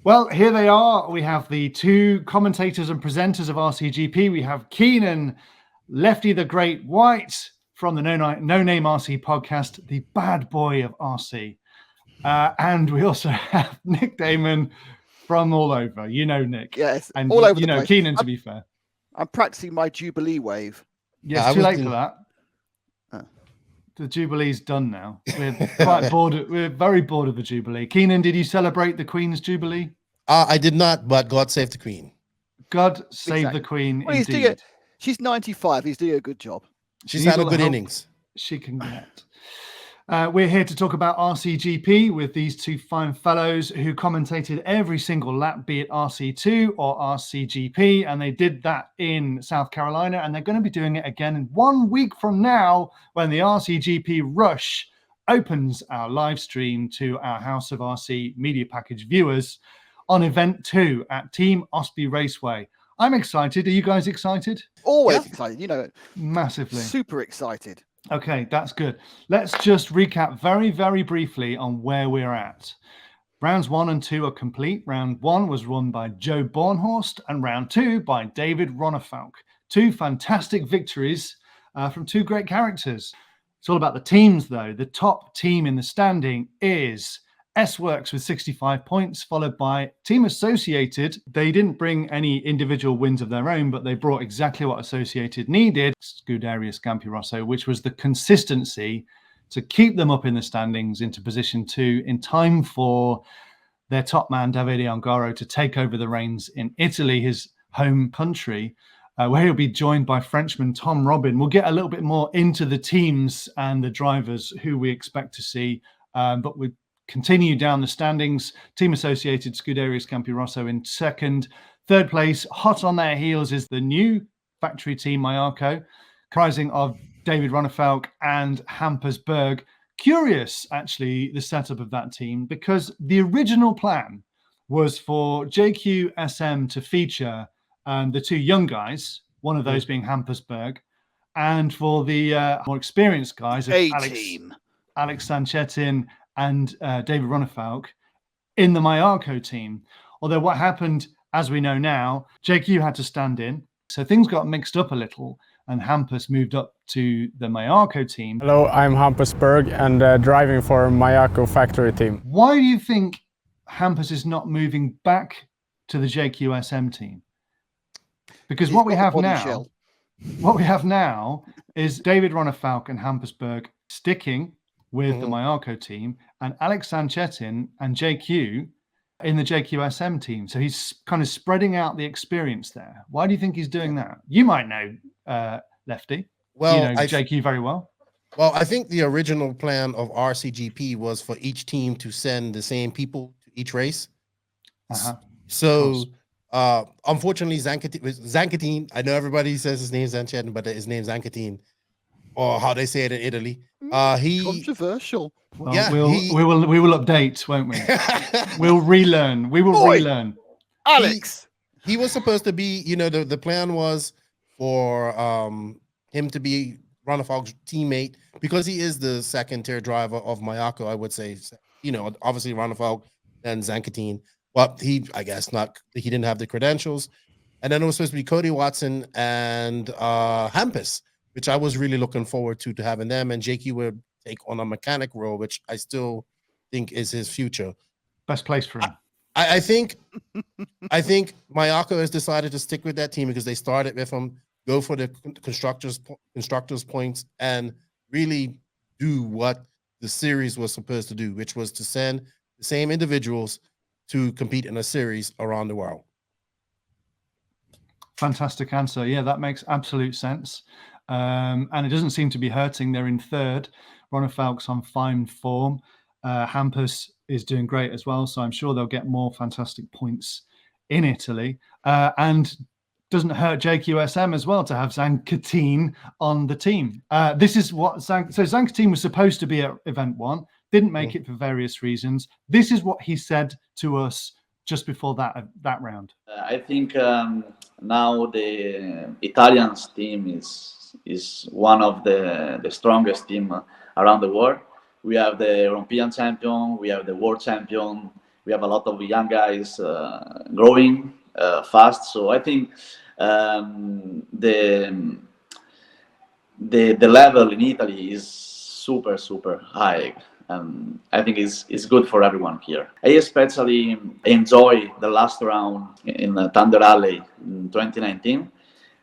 Well, here they are. We have the two commentators and presenters of RCGP. We have Keenan, Lefty the Great White from the No Name RC podcast, the bad boy of RC. And we also have Nick Daman from all over. You know Nick. Yes, and all over you the know place. Keenan, to be fair. I'm practicing my Jubilee wave. Yeah, it's too late for that. The Jubilee's done now. We're quite bored. We're very bored of the Jubilee. Keenan, did you celebrate the Queen's Jubilee? I did not, but God save the Queen. God save the Queen, well, indeed. She's 95. He's doing a good job. She's had a good innings. She can get. We're here to talk about RCGP with these two fine fellows who commentated every single lap, be it RC2 or RCGP, and they did that in South Carolina, and they're going to be doing it again in 1 week from now when the RCGP Rush opens our live stream to our House of RC media package viewers on Event 2 at Team Osby Raceway. I'm excited. Are you guys excited? Always excited, you know. Massively. Super excited. Okay, that's good. Let's just recap very, very briefly on where we're at. Rounds 1 and 2 are complete. Round 1 was run by Joe Bornhorst and round 2 by David Ronefalk. Two fantastic victories from two great characters. It's all about the teams, though. The top team in the standing is S-Works with 65 points, followed by Team Associated. They didn't bring any individual wins of their own, but they brought exactly what Associated needed, Scuderia Scampi Rosso, which was the consistency to keep them up in the standings into position 2 in time for their top man, Davide Ongaro, to take over the reins in Italy, his home country, where he'll be joined by Frenchman Tom Robin. We'll get a little bit more into the teams and the drivers who we expect to see, but we continue down the standings. Team Associated, Scuderia Scampi Rosso in second. Third place, hot on their heels, is the new factory team, Mayarko, comprising of David Ronefalk and Hampus Berg. Curious, actually, the setup of that team, because the original plan was for JQSM to feature the two young guys, one of those being Hampus Berg, and for the more experienced guys of Alex Sanchetin and David Ronefalk in the Mayarko team. Although what happened, as we know now, JQ had to stand in. So things got mixed up a little, and Hampus moved up to the Mayarko team. Hello, I'm Hampus Berg and driving for Mayarko factory team. Why do you think Hampus is not moving back to the JQSM team? Because what we have now is David Ronefalk and Hampus Berg sticking with the Mayarko team, and Alex Sanchetin and JQ in the JQSM team. So he's kind of spreading out the experience there. Why do you think he's doing that? You might know, Lefty. Well, you know JQ very well. Well, I think the original plan of RCGP was for each team to send the same people to each race. So, unfortunately, Zancatin, I know everybody says his name is Zanchetin, but his name is Zancatin, or how they say it in Italy. He controversial. Well, yeah, we will update, won't we? We'll relearn. We will relearn. Alex, he was supposed to be. You know, the plan was for him to be Ronefalk's teammate because he is the second tier driver of Mayarko. I would say, you know, obviously Ronefalk and Zancatin, but I guess not. He didn't have the credentials, and then it was supposed to be Cody Watson and Hampus, which I was really looking forward to having them, and JQ would take on a mechanic role, which I still think is his future. Best place for him. I think Mayarko has decided to stick with that team because they started with him, go for the constructors points, and really do what the series was supposed to do, which was to send the same individuals to compete in a series around the world. Fantastic answer. Yeah, that makes absolute sense. And it doesn't seem to be hurting. They're in third. Ronefalk's on fine form. Hampus is doing great as well. So I'm sure they'll get more fantastic points in Italy. And doesn't hurt JQSM as well to have Zancatin on the team. This is what so Zancatin was supposed to be at Event 1, didn't make it for various reasons. This is what he said to us just before that round. I think now the Italians team is one of the strongest team around the world. We have the European champion, we have the world champion, we have a lot of young guys growing fast. So I think the level in Italy is super high. I think it's good for everyone here. I especially enjoy the last round in Thunder Alley in 2019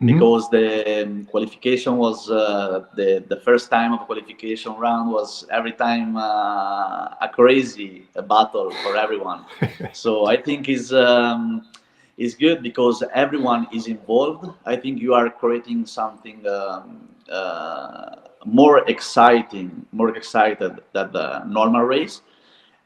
because the qualification was the first time of qualification round was every time a crazy battle for everyone. So I think it's good because everyone is involved. I think you are creating something more excited than the normal race,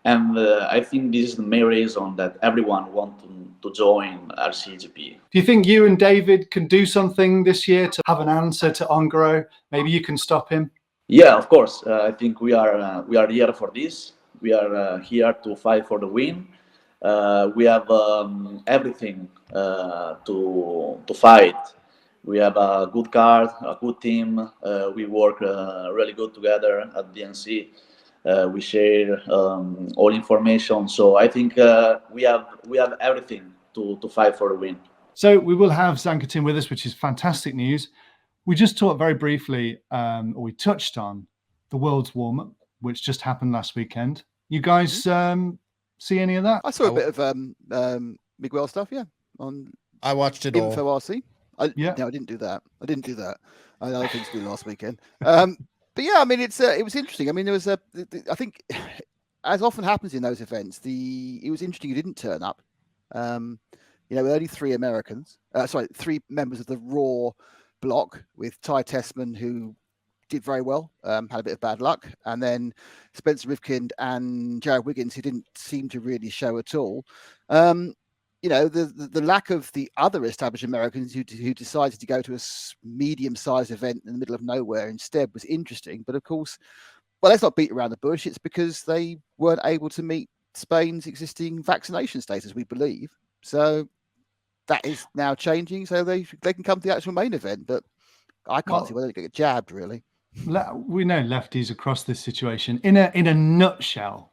and I think this is the main reason that everyone wants to join RCGP. Do you think you and David can do something this year to have an answer to Ongaro? Maybe you can stop him. Yeah, of course. I think we are here for this. We are here to fight for the win. We have everything to fight. We have a good card, a good team. We work really good together at DNC. We share all information. So I think we have everything to fight for the win. So we will have Zancatin with us, which is fantastic news. We just talked very briefly, or we touched on the World's warm-up, which just happened last weekend. You guys see any of that? I saw a bit of Miguel stuff, yeah. I watched it all. Info RC. No, I didn't do that. I had other things to do last weekend. But yeah, I mean, it was interesting. I mean, there was I think, as often happens in those events, it was interesting. You didn't turn up. Only 3 Americans. Three members of the Raw block with Ty Tessman, who did very well, had a bit of bad luck, and then Spencer Rifkind and Jared Wiggins, who didn't seem to really show at all. The lack of the other established Americans who decided to go to a medium-sized event in the middle of nowhere instead was interesting. But of course, well, let's not beat around the bush. It's because they weren't able to meet Spain's existing vaccination status, we believe. So that is now changing. So they can come to the actual main event. But I can't see whether they get jabbed, really. We know lefties across this situation. In a nutshell,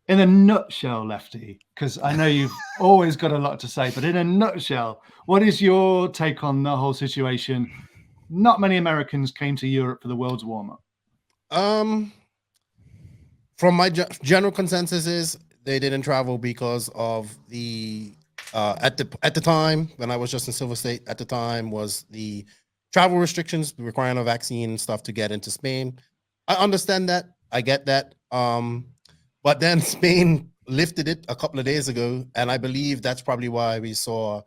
Lefty, because I know you've always got a lot to say, but in a nutshell, what is your take on the whole situation? Not many Americans came to Europe for the World's warm-up. From my general consensus is they didn't travel because of the at the time when I was just in Silver State at the time was the travel restrictions requiring a vaccine and stuff to get into Spain. I understand that. I get that. But then Spain lifted it a couple of days ago, and I believe that's probably why we saw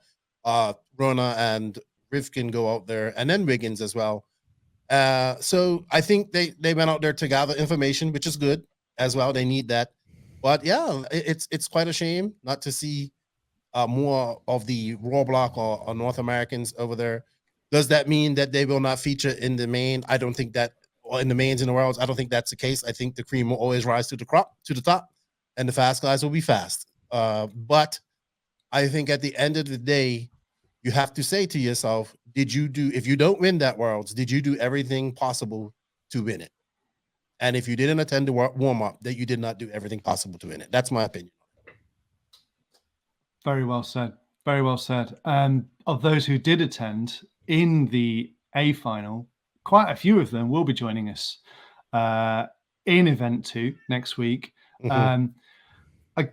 Rona and Rivkin go out there, and then Wiggins as well. So I think they went out there to gather information, which is good as well. They need that. But yeah, it's quite a shame not to see more of the Raw block or North Americans over there. Does that mean that they will not feature in the main? I don't think that. Or in the mains in the worlds, I don't think that's the case. I think the cream will always rise to the top, and the fast guys will be fast. But I think at the end of the day, you have to say to yourself, if you don't win that worlds, did you do everything possible to win it? And if you didn't attend the warm-up, that you did not do everything possible to win it. That's my opinion. Very well said. Very well said. Of those who did attend in the A final, quite a few of them will be joining us in Event 2 next week. A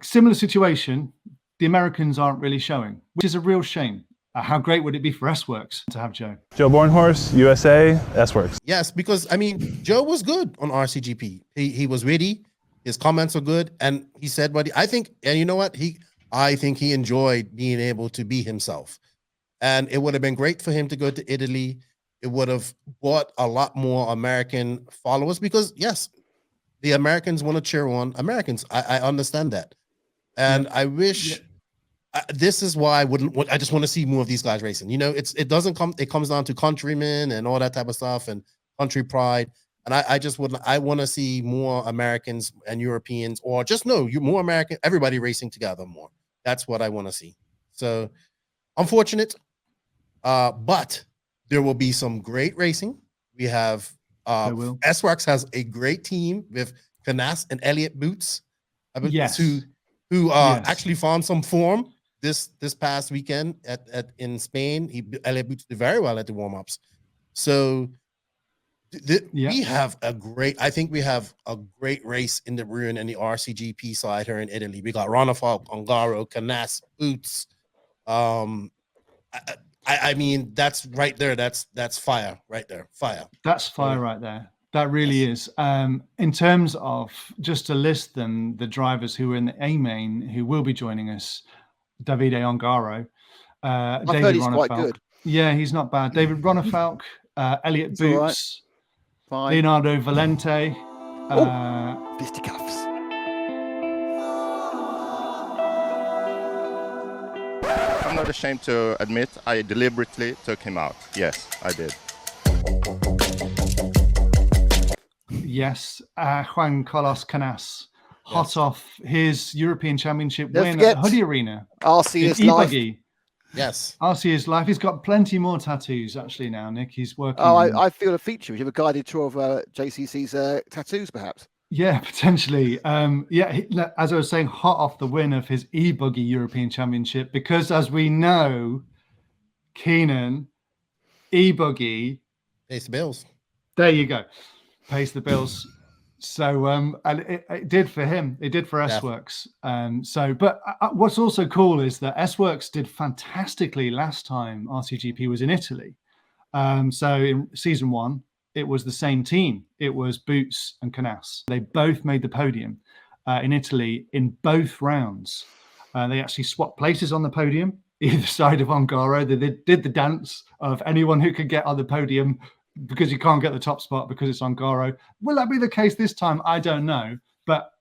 similar situation, the Americans aren't really showing, which is a real shame. How great would it be for S-Works to have Joe? Joe Bornhorst, USA, S-Works. Yes, because, I mean, Joe was good on RCGP. He was witty. His comments were good. And he said what I think, and you know what? I think he enjoyed being able to be himself. And it would have been great for him to go to Italy. It would have brought a lot more American followers because, yes, the Americans want to cheer on Americans. I understand that. And I wish this is why I just want to see more of these guys racing. It comes down to countrymen and all that type of stuff and country pride. And I want to see more Americans and Europeans or just more American, everybody racing together more. That's what I want to see. So unfortunate, but there will be some great racing. We have S-Works has a great team with Canas and Elliott Boots. Yes. who Yes. actually found some form this past weekend in Spain. Elliott Boots did very well at the warm-ups. So we have I think we have a great race in the Bruin and the RCGP side here in Italy. We got Ronafalk, Ongaro, Canas, Boots. I mean, that's right there. That's fire right there. Fire. That's fire right there. That really is. In terms of, just to list them, the drivers who are in the A main who will be joining us: Davide Ongaro, I've David heard he's Ronafalk. quite good. Yeah, he's not bad. David Ronafalk, Elliott He's all right. Boots, Fine. Leonardo Valente. Fisticuffs. I'm not ashamed to admit I deliberately took him out. Yes, I did. Yes, Juan Carlos Canas, hot off his European Championship Don't win forget, at Hoodie Arena. RC in is life. e-buggy. Yes. RC is life. He's got plenty more tattoos actually now, Nick. He's working. Oh, I feel a feature. We have a guided tour of JCC's tattoos, perhaps. Yeah, potentially. As I was saying, hot off the win of his e-buggy European Championship, because as we know, Keenan, e-buggy pays the bills. There you go, pays the bills. So, and it did for him. It did for S-Works. But what's also cool is that S-Works did fantastically last time RCGP was in Italy. So in season 1. It was the same team. It was Boots and Canas. They both made the podium in Italy in both rounds. They actually swapped places on the podium, either side of Ongaro. They did the dance of anyone who could get on the podium because you can't get the top spot because it's Ongaro. Will that be the case this time? I don't know. But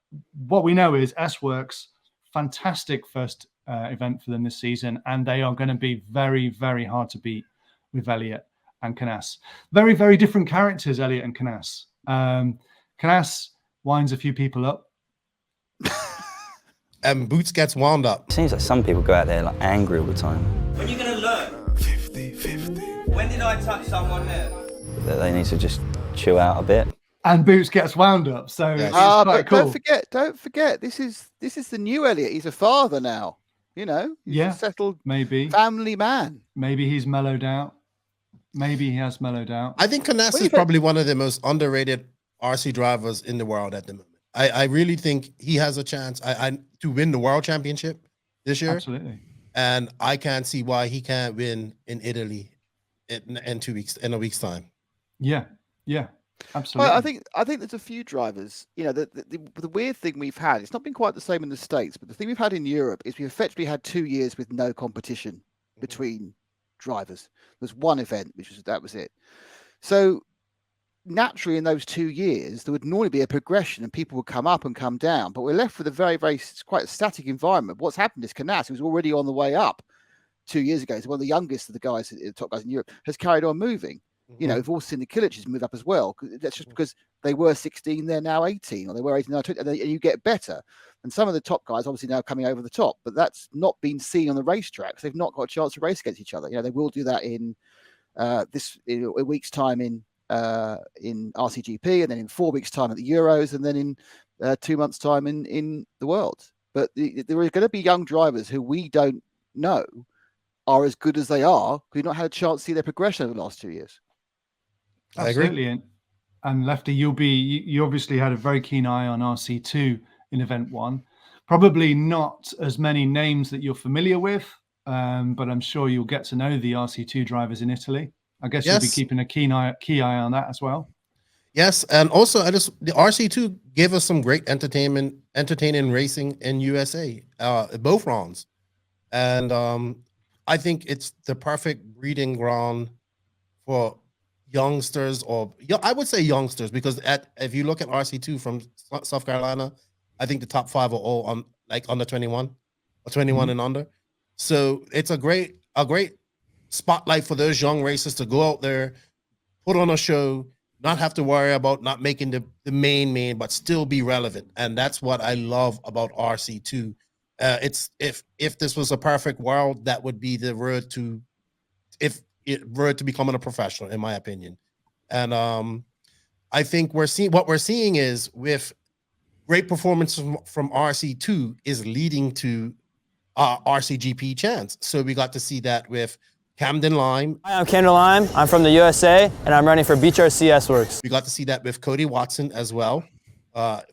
what we know is S-Works, fantastic first event for them this season, and they are going to be very, very hard to beat with Elliott and Canas. Very, very different characters, Elliott and Canas. Canas winds a few people up. And Boots gets wound up. It seems like some people go out there like angry all the time. When are you going to learn? 50-50. When did I touch someone there? That they need to just chill out a bit. And Boots gets wound up, so it's but quite cool. Don't forget, this is the new Elliott. He's a father now. You know, he's a settled family man. Maybe he's mellowed out. Maybe he has mellowed out. I think Canas is probably one of the most underrated RC drivers in the world at the moment. I really think he has a chance to win the world championship this year. Absolutely. And I can't see why he can't win in Italy in 2 weeks, in a week's time. Yeah, absolutely. Well, I think there's a few drivers. You know, the weird thing we've had, it's not been quite the same in the States, but the thing we've had in Europe is we've effectively had 2 years with no competition between drivers. There's one event, that was it. So naturally in those 2 years, there would normally be a progression and people would come up and come down, but we're left with a very, very quite static environment. What's happened is Canas, who was already on the way up 2 years ago, so one of the youngest of the guys, the top guys in Europe, has carried on moving. You know, we've all seen the Killiches move up as well. That's just because they were 16, they're now 18, or they were 18, now 20, and you get better. And some of the top guys obviously now coming over the top, but that's not been seen on the racetracks. They've not got a chance to race against each other. You know, they will do that in a week's time in RCGP, and then in 4 weeks' time at the Euros, and then in 2 months' time in the World. But there are going to be young drivers who we don't know are as good as they are, who've not had a chance to see their progression over the last 2 years. Absolutely. And Lefty, you obviously had a very keen eye on RC2 in event 1. Probably not as many names that you're familiar with, but I'm sure you'll get to know the RC2 drivers in Italy. I guess you'll be keeping a key eye on that as well. Yes, and also the RC2 gave us some great entertaining racing in USA, both rounds, and I think it's the perfect breeding ground for youngsters, or I would say youngsters, because if you look at RC2 from South Carolina, I think the top 5 are all on like under 21 or 21 and under. So it's a great spotlight for those young racers to go out there, put on a show, not have to worry about not making the main, but still be relevant. And that's what I love about RC2. It's if this was a perfect world, that would be the road to becoming a professional, in my opinion. And I think what we're seeing is with great performance from RC2 is leading to RCGP chance. So we got to see that with Camden Lime. Hi, I'm Keenan Lime. I'm from the USA, and I'm running for BRC S-Works. We got to see that with Cody Watson as well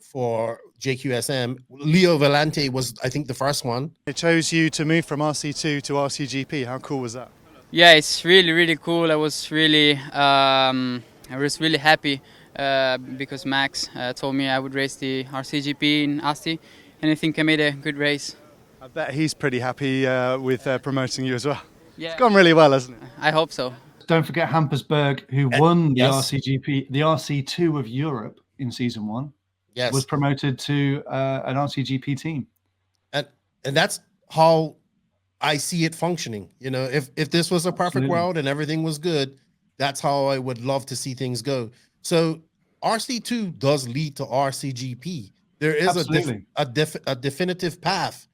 for JQSM. Leo Valente was, I think, the first one. It chose you to move from RC2 to RCGP. How cool was that? Yeah, it's really, really cool. I was really happy because Max told me I would race the RCGP in Asti, and I think I made a good race. I bet he's pretty happy with promoting you as well. Yeah. It's gone really well, hasn't it? I hope so. Don't forget Hampersberg, who won the RCGP, the RC2 of Europe in season 1. Yes. Was promoted to an RCGP team. And that's how I see it functioning. You know, if this was a perfect world and everything was good, that's how I would love to see things go. So RC2 does lead to RCGP. There is a definitive path,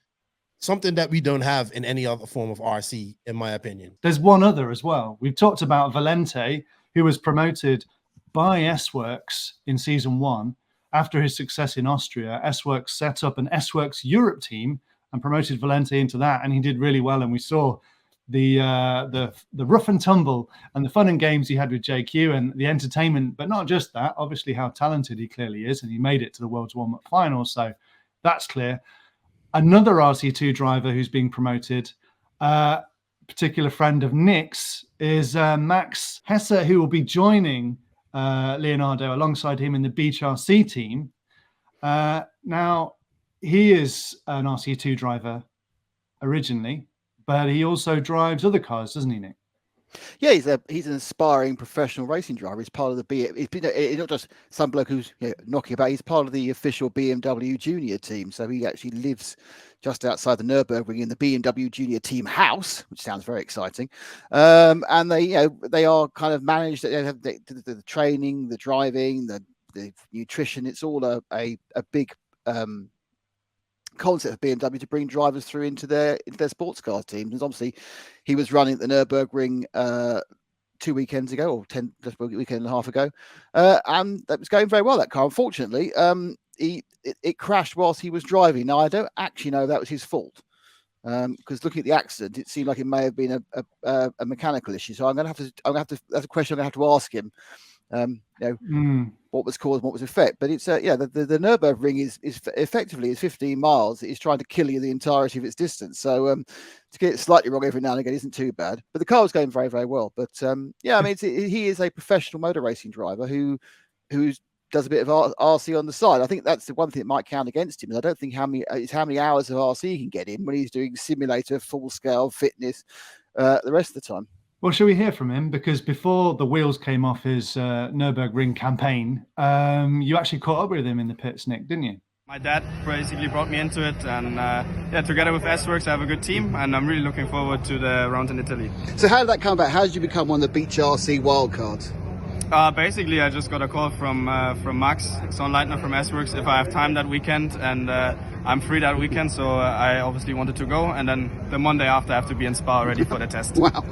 something that we don't have in any other form of RC, in my opinion. There's one other as well. We've talked about Valente, who was promoted by S-Works in season 1. After his success in Austria, S-Works set up an S-Works Europe team and promoted Valente into that, and he did really well. And we saw the rough and tumble and the fun and games he had with JQ and the entertainment, but not just that. Obviously, how talented he clearly is, and he made it to the World's Warm-Up Final, so that's clear. Another RC2 driver who's being promoted, particular friend of Nick's, is Max Hesse, who will be joining Leonardo alongside him in the Beach RC team. Now, he is an RC2 driver originally, but he also drives other cars, doesn't he, Nick? Yeah, he's an aspiring professional racing driver. He's part of the he's not just some bloke who's knocking about. He's part of the official BMW Junior team. So he actually lives just outside the Nürburgring in the BMW Junior team house, which sounds very exciting. And they are kind of managed. They have the training, the driving, the nutrition. It's all a big concept of BMW to bring drivers through into their sports car teams. And obviously, he was running at the Nürburgring 2 weekends ago, or just a weekend and a half ago, and that was going very well. That car, unfortunately, it crashed whilst he was driving. Now, I don't actually know that was his fault, because looking at the accident, it seemed like it may have been a mechanical issue. So I'm going to have to. That's a question I'm going to have to ask him. What was cause and what was effect, but it's the Nürburgring is effectively 15 miles. It's trying to kill you the entirety of its distance, so to get it slightly wrong every now and again isn't too bad. But the car was going very, very well. But I mean, he is a professional motor racing driver who does a bit of RC on the side. I think that's the one thing that might count against him. I don't think how many hours of RC he can get in when he's doing simulator, full scale fitness the rest of the time. Well, shall we hear from him? Because before the wheels came off his Nürburgring campaign, you actually caught up with him in the pits, Nick, didn't you? My dad basically brought me into it, and together with S-Works, I have a good team, and I'm really looking forward to the round in Italy. So how did that come about? How did you become one of the Beach RC wildcards? Basically, I just got a call from Max Sonnleitner from S-Works if I have time that weekend, and I'm free that weekend, so I obviously wanted to go. And then the Monday after, I have to be in Spa ready for the test. Wow!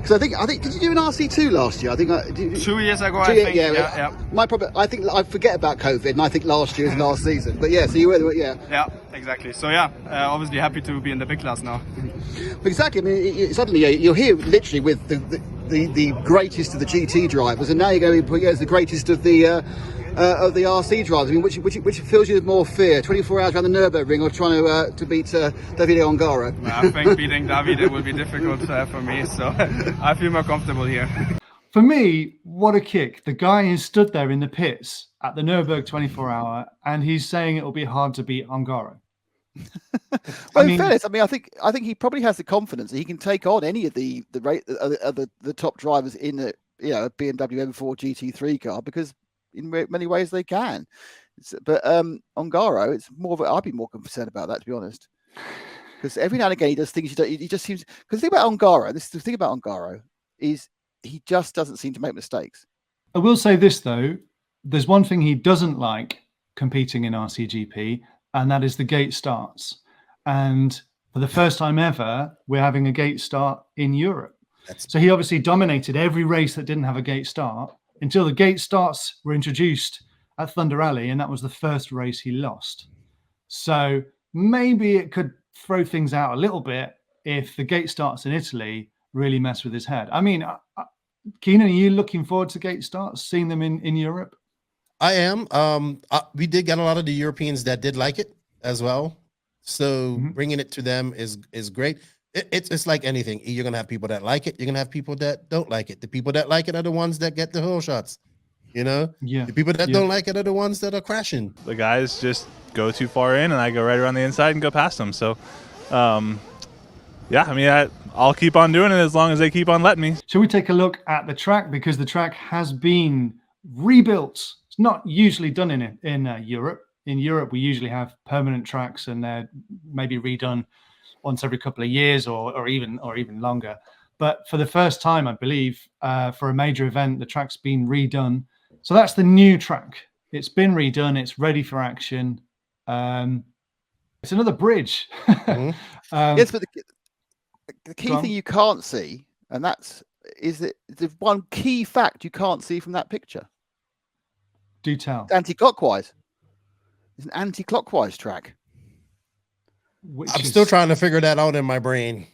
So I think did you do an RC2 last year? I think 2 years ago. I think. Yeah. My problem, I think I forget about COVID, and I think last year was last season. But yeah, so you were Yeah, exactly. So obviously happy to be in the big class now. Exactly. I mean, suddenly you're here literally with the greatest of the GT drivers, and now you're going to be put as the greatest of the RC drivers. I mean, which fills you with more fear? 24 hours around the Nürburgring, or trying to beat Davide Ongaro? I think beating Davide will be difficult for me, so I feel more comfortable here. For me, what a kick! The guy who stood there in the pits at the Nürburgring 24-hour, and he's saying it will be hard to beat Ongaro. Well, in fairness, I mean, I think he probably has the confidence that he can take on any of the top drivers in a BMW M4 GT3 car, because in many ways they can. But Ongaro, it's more of I'd be more concerned about that, to be honest, because every now and again he does things he just seems. Because the thing about Ongaro is he just doesn't seem to make mistakes. I will say this though: there's one thing he doesn't like competing in RCGP. And that is the gate starts. And for the first time ever, we're having a gate start in Europe. So he obviously dominated every race that didn't have a gate start until the gate starts were introduced at Thunder Alley, and that was the first race he lost. So maybe it could throw things out a little bit if the gate starts in Italy really mess with his head. I mean, Keenan, are you looking forward to gate starts, seeing them in Europe? I am. We did get a lot of the Europeans that did like it as well. So bringing it to them is great. It's like anything. You're going to have people that like it. You're going to have people that don't like it. The people that like it are the ones that get the whole shots. You know? Yeah. The people that don't like it are the ones that are crashing. The guys just go too far in, and I go right around the inside and go past them. So, yeah, I mean, I'll keep on doing it as long as they keep on letting me. Shall we take a look at the track? Because the track has been rebuilt. It's not usually done in Europe. In Europe, we usually have permanent tracks, and they're maybe redone once every couple of years or even longer. But for the first time, I believe, for a major event, the track's been redone. So that's the new track. It's been redone. It's ready for action. It's another bridge. Yes, but the key thing you can't see, and is that the one key fact you can't see from that picture. Do tell. It's anti-clockwise. It's an anti-clockwise track. I'm still trying to figure that out in my brain.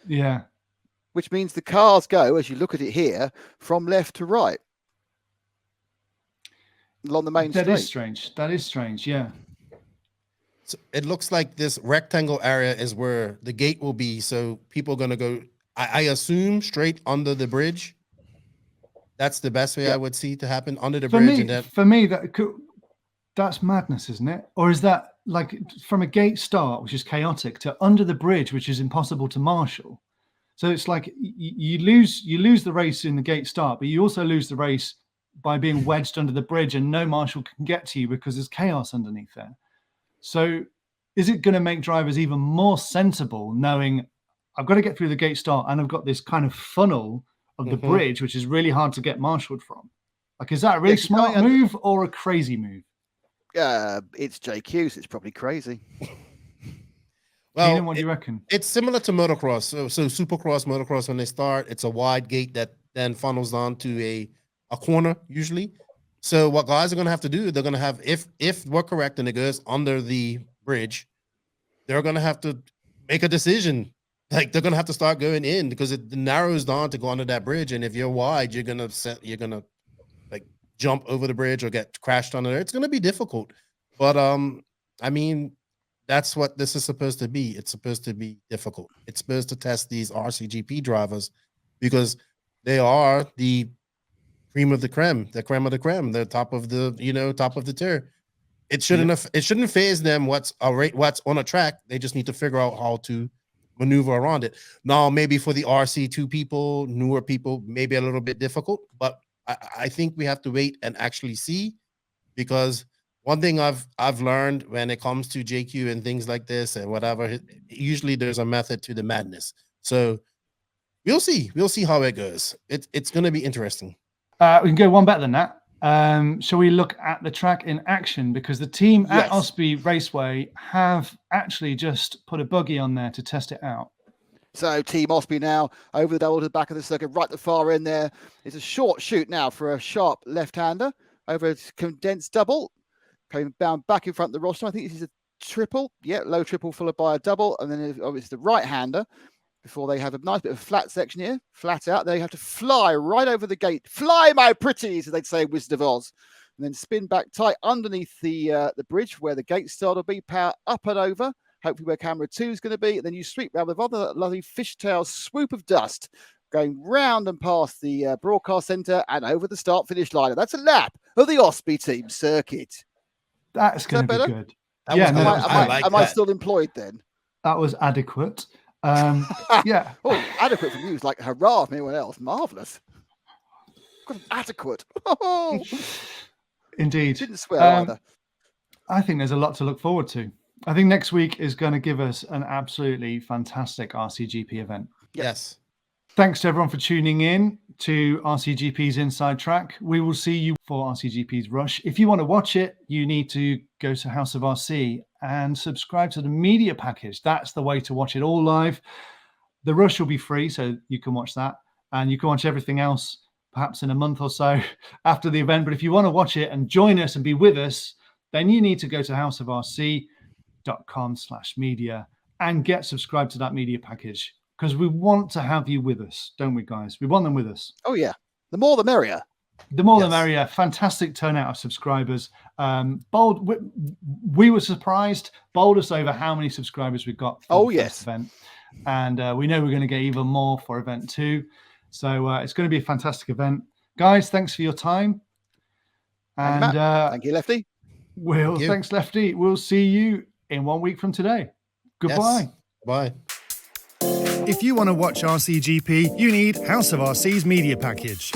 Yeah. Which means the cars go, as you look at it here, from left to right along the main street. That is strange. That is strange, yeah. So it looks like this rectangle area is where the gate will be. So people are going to go, I assume, straight under the bridge. That's the best way I would see to happen, under the bridge. For me, that's madness, isn't it? Or is that like from a gate start, which is chaotic, to under the bridge, which is impossible to marshal? So it's like you lose the race in the gate start, but you also lose the race by being wedged under the bridge, and no marshal can get to you because there's chaos underneath there. So is it going to make drivers even more sensible, knowing I've got to get through the gate start and I've got this kind of funnel of the bridge, which is really hard to get marshaled from? Like, is that a really smart move or a crazy move? It's JQ, so it's probably crazy. Well, Keenan, what do you reckon? It's similar to motocross. So supercross, motocross, when they start, it's a wide gate that then funnels down to a corner usually. So what guys are going to have to do, they're going to have, if we're correct and it goes under the bridge, they're going to have to make a decision. Like, they're going to have to start going in because it narrows down to go under that bridge. And if you're wide, you're going to like jump over the bridge or get crashed under there. It's going to be difficult. But I mean, that's what this is supposed to be. It's supposed to be difficult. It's supposed to test these RCGP drivers because they are the cream of the creme of the creme, the top of the tier. It shouldn't phase them what's on a track. They just need to figure out how to maneuver around it. Now, maybe for the RC2 people, newer people, maybe a little bit difficult, but I think we have to wait and actually see, because one thing I've learned when it comes to JQ and things like this and whatever, usually there's a method to the madness. So we'll see. We'll see how it goes. It's going to be interesting. We can go one better than that. Shall we look at the track in action? Because the team at Osby Raceway have actually just put a buggy on there to test it out. So Team Osby now over the double to the back of the circuit, right at the far end there. It's a short shoot now for a sharp left-hander over a condensed double. Coming bound back in front of the rostrum. I think this is a triple. Yeah, low triple followed by a double. And then obviously the right-hander before they have a nice bit of flat section here. Flat out. They have to fly right over the gate. Fly, my pretties, as they'd say in Wizard of Oz. And then spin back tight underneath the bridge where the gate start will be. Power up and over. Hopefully where camera 2 is going to be. And then you sweep round with other lovely fishtail swoop of dust going round and past the broadcast centre and over the start-finish line. That's a lap of the Osby team circuit. That's going to be good. Am I still employed then? That was adequate. Yeah. Oh, adequate from you is like hurrah from anyone else. Marvellous. Adequate. Indeed. Didn't swear either. I think there's a lot to look forward to. I think next week is going to give us an absolutely fantastic RCGP event. Yes. Thanks to everyone for tuning in to RCGP's Inside Track. We will see you for RCGP's Rush. If you want to watch it, you need to go to House of RC and subscribe to the media package. That's the way to watch it all live. The Rush will be free, so you can watch that. And you can watch everything else perhaps in a month or so after the event. But if you want to watch it and join us and be with us, then you need to go to houseofrc.com/media and get subscribed to that media package, because we want to have you with us, don't we, guys? We want them with us. Oh, yeah. The more the merrier. The more the merrier. Fantastic turnout of subscribers. Bold. We were surprised, bowled us over how many subscribers we got for the first event. And we know we're going to get even more for event 2. So it's going to be a fantastic event. Guys, thanks for your time. And thank you, Lefty. Thanks, Lefty. We'll see you in 1 week from today. Goodbye. Yes. Bye. If you want to watch RCGP, you need House of RC's media package.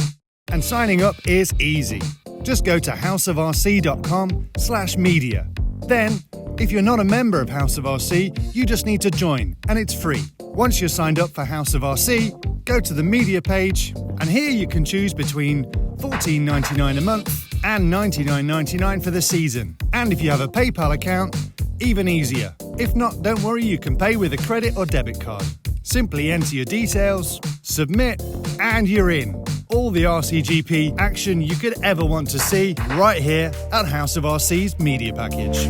And signing up is easy. Just go to houseofrc.com/media. Then, if you're not a member of House of RC, you just need to join, and it's free. Once you're signed up for House of RC, go to the media page, and here you can choose between $14.99 a month and $99.99 for the season. And if you have a PayPal account, even easier. If not, don't worry, you can pay with a credit or debit card. Simply enter your details, submit, and you're in. All the RCGP action you could ever want to see right here at House of RC's media package.